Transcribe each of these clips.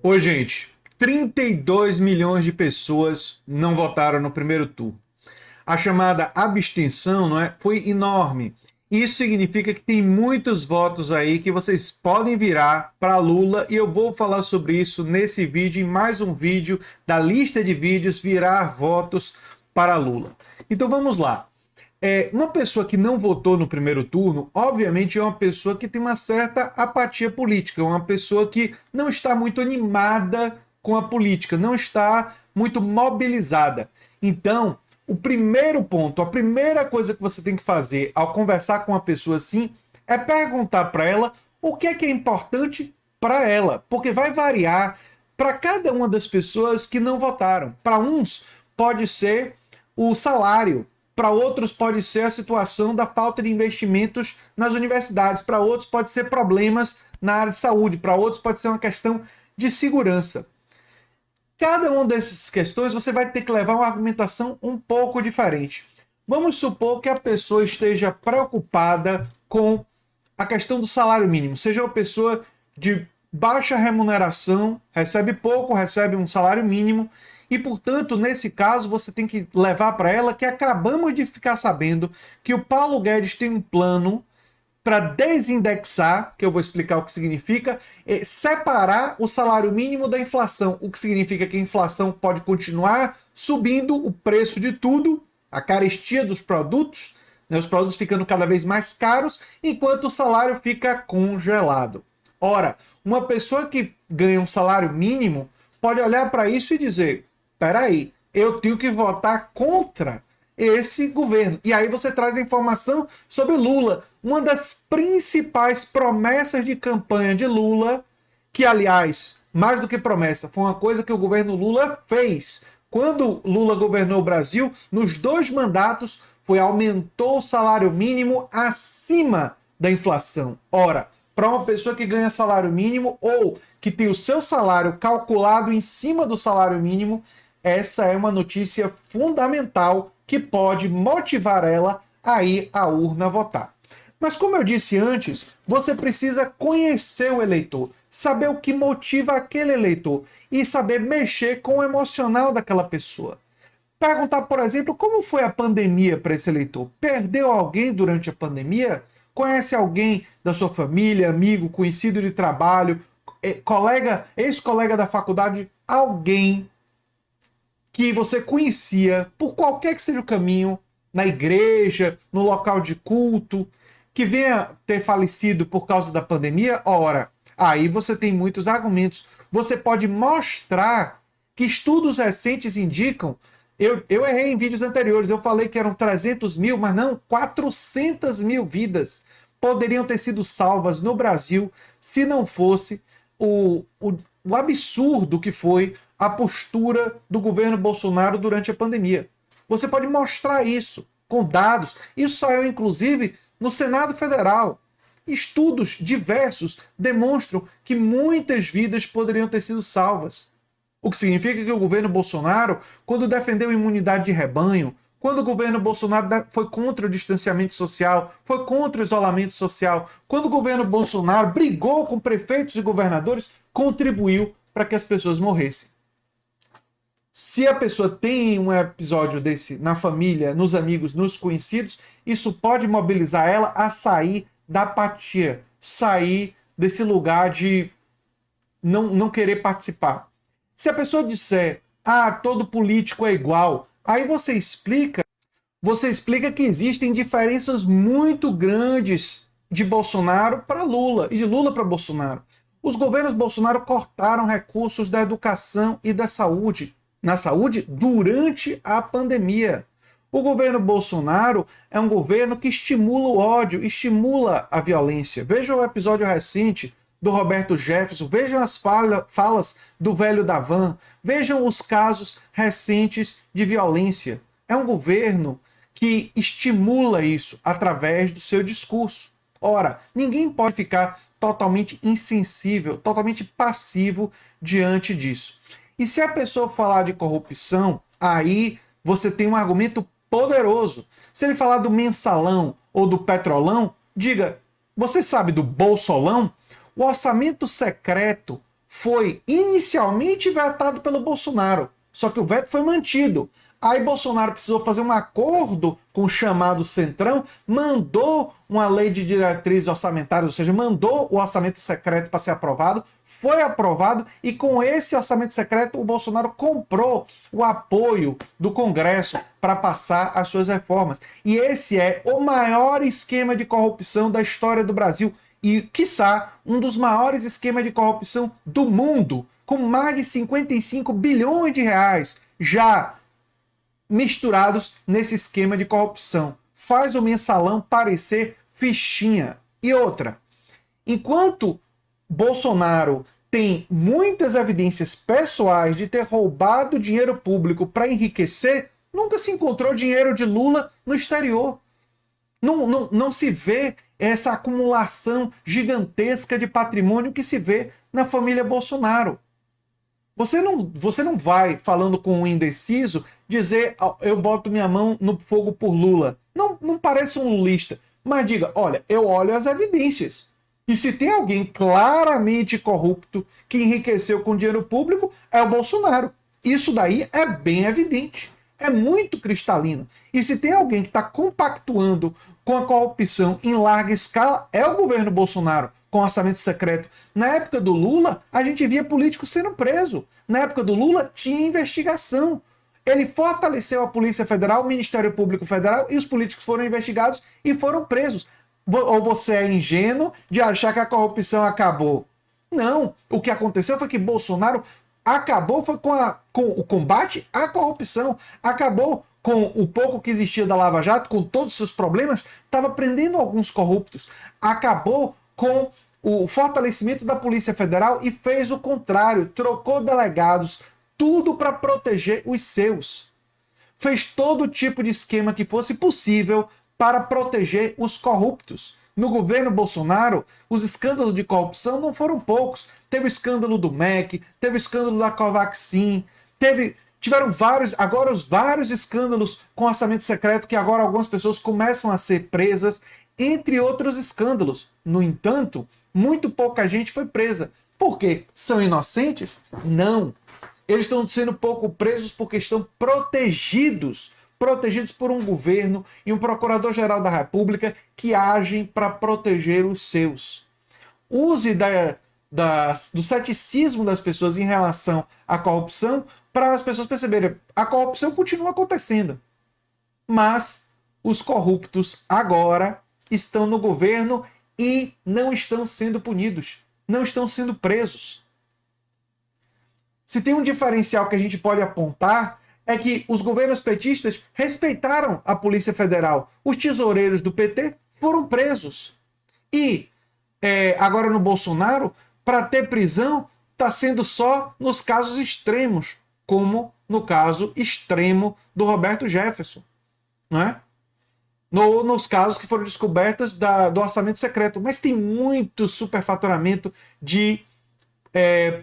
Oi, gente. 32 milhões de pessoas não votaram no primeiro turno. A chamada abstenção, não é, foi enorme. Isso significa que tem muitos votos aí que vocês podem virar para Lula e eu vou falar sobre isso nesse vídeo, em mais um vídeo da lista de vídeos virar votos para Lula. Então vamos lá. Uma pessoa que não votou no primeiro turno, obviamente, é uma pessoa que tem uma certa apatia política, uma pessoa que não está muito animada com a política, não está muito mobilizada. Então, o primeiro ponto, a primeira coisa que você tem que fazer ao conversar com uma pessoa assim é perguntar para ela o que é importante para ela, porque vai variar para cada uma das pessoas que não votaram. Para uns, pode ser o salário. Para outros pode ser a situação da falta de investimentos nas universidades, para outros pode ser problemas na área de saúde, para outros pode ser uma questão de segurança. Cada uma dessas questões você vai ter que levar uma argumentação um pouco diferente. Vamos supor que a pessoa esteja preocupada com a questão do salário mínimo, seja uma pessoa de baixa remuneração, recebe pouco, recebe um salário mínimo, e, portanto, nesse caso, você tem que levar para ela que acabamos de ficar sabendo que o Paulo Guedes tem um plano para desindexar, que eu vou explicar o que significa, separar o salário mínimo da inflação, o que significa que a inflação pode continuar subindo o preço de tudo, a carestia dos produtos, né, os produtos ficando cada vez mais caros, enquanto o salário fica congelado. Ora, uma pessoa que ganha um salário mínimo pode olhar para isso e dizer: peraí, eu tenho que votar contra esse governo. E aí você traz a informação sobre Lula, uma das principais promessas de campanha de Lula, que, aliás, mais do que promessa, foi uma coisa que o governo Lula fez. Quando Lula governou o Brasil, nos 2 mandatos, foi aumentou o salário mínimo acima da inflação. Ora, para uma pessoa que ganha salário mínimo ou que tem o seu salário calculado em cima do salário mínimo, essa é uma notícia fundamental que pode motivar ela a ir à urna votar. Mas como eu disse antes, você precisa conhecer o eleitor, saber o que motiva aquele eleitor e saber mexer com o emocional daquela pessoa. Perguntar, por exemplo, como foi a pandemia para esse eleitor? Perdeu alguém durante a pandemia? Conhece alguém da sua família, amigo, conhecido de trabalho, colega, ex-colega da faculdade, alguém que você conhecia, por qualquer que seja o caminho, na igreja, no local de culto, que venha ter falecido por causa da pandemia? Ora, aí você tem muitos argumentos. Você pode mostrar que estudos recentes indicam. Eu errei em vídeos anteriores, eu falei que eram 300 mil, mas não, 400 mil vidas poderiam ter sido salvas no Brasil se não fosse o absurdo que foi a postura do governo Bolsonaro durante a pandemia. Você pode mostrar isso com dados. Isso saiu, inclusive, no Senado Federal. Estudos diversos demonstram que muitas vidas poderiam ter sido salvas. O que significa que o governo Bolsonaro, quando defendeu imunidade de rebanho, quando o governo Bolsonaro foi contra o distanciamento social, foi contra o isolamento social, quando o governo Bolsonaro brigou com prefeitos e governadores, contribuiu para que as pessoas morressem. Se a pessoa tem um episódio desse na família, nos amigos, nos conhecidos, isso pode mobilizar ela a sair da apatia, sair desse lugar de não querer participar. Se a pessoa disser, todo político é igual, aí você explica que existem diferenças muito grandes de Bolsonaro para Lula e de Lula para Bolsonaro. Os governos Bolsonaro cortaram recursos da educação e da saúde, na saúde durante a pandemia. O governo Bolsonaro é um governo que estimula o ódio, estimula a violência. Veja o episódio recente do Roberto Jefferson, vejam as falas do velho da van, vejam os casos recentes de violência. É um governo que estimula isso através do seu discurso. Ora, ninguém pode ficar totalmente insensível, totalmente passivo diante disso. E se a pessoa falar de corrupção, aí você tem um argumento poderoso. Se ele falar do mensalão ou do petrolão, diga, você sabe do bolsolão? O orçamento secreto foi inicialmente vetado pelo Bolsonaro, só que o veto foi mantido. Aí Bolsonaro precisou fazer um acordo com o chamado Centrão, mandou uma lei de diretrizes orçamentárias, ou seja, mandou o orçamento secreto para ser aprovado, foi aprovado, e com esse orçamento secreto o Bolsonaro comprou o apoio do Congresso para passar as suas reformas. E esse é o maior esquema de corrupção da história do Brasil e, quiçá, um dos maiores esquemas de corrupção do mundo, com mais de 55 bilhões de reais já misturados nesse esquema de corrupção. Faz o mensalão parecer fichinha. E outra, enquanto Bolsonaro tem muitas evidências pessoais de ter roubado dinheiro público para enriquecer, nunca se encontrou dinheiro de Lula no exterior. Não se vê essa acumulação gigantesca de patrimônio que se vê na família Bolsonaro. Você não vai, falando com um indeciso, dizer eu boto minha mão no fogo por Lula. Não parece um lulista. Mas diga, olha, eu olho as evidências. E se tem alguém claramente corrupto que enriqueceu com dinheiro público, é o Bolsonaro. Isso daí é bem evidente. É muito cristalino. E se tem alguém que está compactuando com a corrupção em larga escala, é o governo Bolsonaro, com orçamento secreto. Na época do Lula, a gente via político sendo preso. Na época do Lula, tinha investigação. Ele fortaleceu a Polícia Federal, o Ministério Público Federal, e os políticos foram investigados e foram presos. Ou você é ingênuo de achar que a corrupção acabou? Não. O que aconteceu foi que Bolsonaro acabou foi com o combate à corrupção. Acabou com o pouco que existia da Lava Jato, com todos os seus problemas, estava prendendo alguns corruptos. Acabou com o fortalecimento da Polícia Federal e fez o contrário, trocou delegados, tudo para proteger os seus. Fez todo tipo de esquema que fosse possível para proteger os corruptos. No governo Bolsonaro, os escândalos de corrupção não foram poucos. Teve o escândalo do MEC, teve o escândalo da Covaxin, tiveram vários escândalos com orçamento secreto que agora algumas pessoas começam a ser presas, entre outros escândalos. No entanto, muito pouca gente foi presa. Por quê? São inocentes? Não. Eles estão sendo pouco presos porque estão protegidos por um governo e um procurador-geral da República que agem para proteger os seus. Use do ceticismo das pessoas em relação à corrupção para as pessoas perceberem a corrupção continua acontecendo. Mas os corruptos agora estão no governo e não estão sendo punidos, não estão sendo presos. Se tem um diferencial que a gente pode apontar, é que os governos petistas respeitaram a Polícia Federal. Os tesoureiros do PT foram presos. E agora no Bolsonaro, para ter prisão, está sendo só nos casos extremos, como no caso extremo do Roberto Jefferson, não é? Nos casos que foram descobertos do orçamento secreto. Mas tem muito superfaturamento de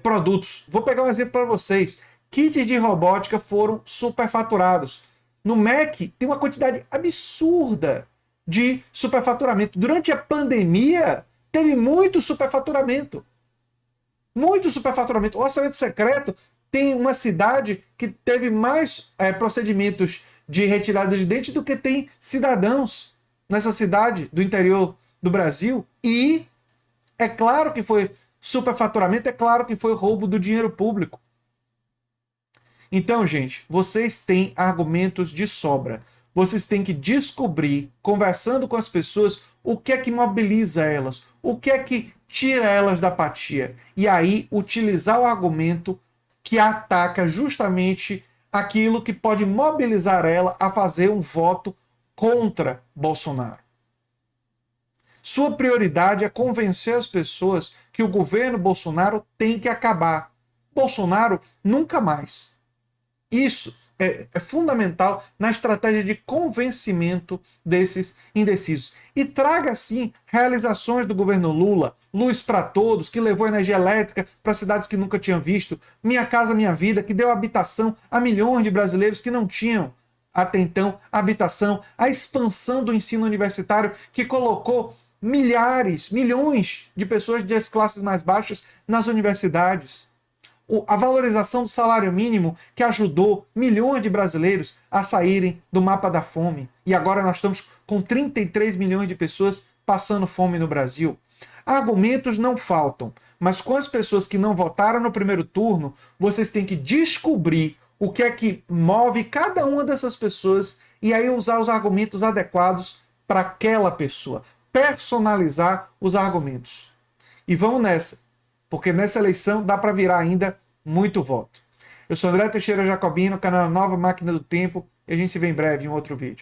produtos. Vou pegar um exemplo para vocês. Kits de robótica foram superfaturados. No MEC tem uma quantidade absurda de superfaturamento. Durante a pandemia, teve muito superfaturamento. Muito superfaturamento. O orçamento secreto tem uma cidade que teve mais procedimentos de retirada de dente do que tem cidadãos nessa cidade do interior do Brasil. E é claro que foi superfaturamento, é claro que foi roubo do dinheiro público. Então, gente, vocês têm argumentos de sobra. Vocês têm que descobrir, conversando com as pessoas, o que é que mobiliza elas, o que é que tira elas da apatia. E aí, utilizar o argumento que ataca justamente aquilo que pode mobilizar ela a fazer um voto contra Bolsonaro. Sua prioridade é convencer as pessoas que o governo Bolsonaro tem que acabar. Bolsonaro nunca mais. Isso é fundamental na estratégia de convencimento desses indecisos. E traga, sim, realizações do governo Lula, Luz para Todos, que levou energia elétrica para cidades que nunca tinham visto, Minha Casa Minha Vida, que deu habitação a milhões de brasileiros que não tinham até então habitação, a expansão do ensino universitário, que colocou milhares, milhões de pessoas das classes mais baixas nas universidades. A valorização do salário mínimo que ajudou milhões de brasileiros a saírem do mapa da fome. E agora nós estamos com 33 milhões de pessoas passando fome no Brasil. Argumentos não faltam, mas com as pessoas que não votaram no primeiro turno, vocês têm que descobrir o que é que move cada uma dessas pessoas e aí usar os argumentos adequados para aquela pessoa. Personalizar os argumentos. E vamos nessa, porque nessa eleição dá para virar ainda muito voto. Eu sou André Teixeira Jacobino, canal Nova Máquina do Tempo, e a gente se vê em breve em outro vídeo.